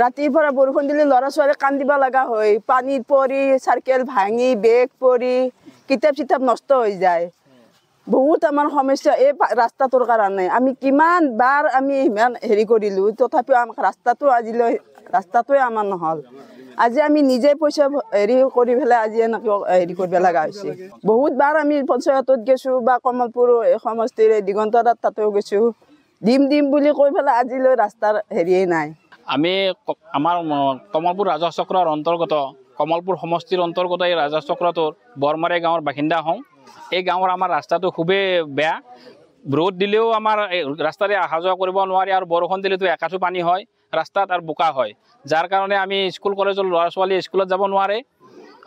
ৰাতিপুৱা বৰষুণ দিলে ল'ৰা ছোৱালী কান্দিব লগা হয় পানীত পৰি চাইকেল ভাঙি বেগ পৰি কিতাপ চিতাপ নষ্ট হৈ যায় বহুত আমাৰ সমস্যা এই ৰাস্তাটোৰ কাৰণে আমি কিমান বাৰ আমি ইমান হেৰি কৰিলো তথাপিও আমাক ৰাস্তাটোৱে আমাৰ নহল আজি আমি নিজে পইচা হেৰি কৰি পেলাই আজি এনেকৈ হেৰি কৰিব লগা হৈছে বহুত বাৰ আমি পঞ্চায়তত গৈছো বা কমলপুৰ সমষ্টিৰ দিগন্তদাত তাতেও গৈছো দিম বুলি কৈ পেলাই আজিলৈ ৰাস্তাৰ হেৰিয়ে নাই আমি আমাৰ কমলপুৰ ৰাজহ চক্ৰৰ অন্তৰ্গত কমলপুৰ সমষ্টিৰ অন্তৰ্গত এই ৰাজহ চক্ৰটোৰ বৰমাৰী গাঁৱৰ বাসিন্দা হওঁ এই গাঁৱৰ আমাৰ ৰাস্তাটো খুবেই বেয়া ৰ'দ দিলেও আমাৰ ৰাস্তাৰে অহা যোৱা কৰিব নোৱাৰি আৰু বৰষুণ দিলেতো একাঠো পানী হয় ৰাস্তাত আৰু বোকা হয় যাৰ কাৰণে আমি স্কুল কলেজৰ ল'ৰা ছোৱালী স্কুলত যাব নোৱাৰে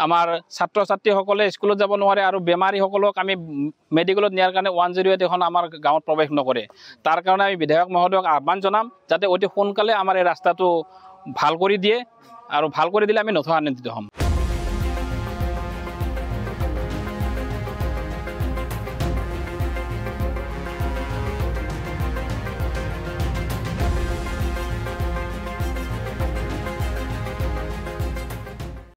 আমাৰ ছাত্ৰ ছাত্ৰীসকলে স্কুলত যাব নোৱাৰে আৰু বেমাৰীসকলক আমি মেডিকেলত নিয়াৰ কাৰণে 108 এখন আমাৰ গাঁৱত প্ৰৱেশ নকৰে তাৰ কাৰণে আমি বিধায়ক মহোদয়ক আহ্বান জনাম যাতে অতি সোনকালে আমাৰ এই ৰাস্তাটো ভাল কৰি দিয়ে আৰু ভাল কৰি দিলে আমি নথৈ আনন্দিত হ'ম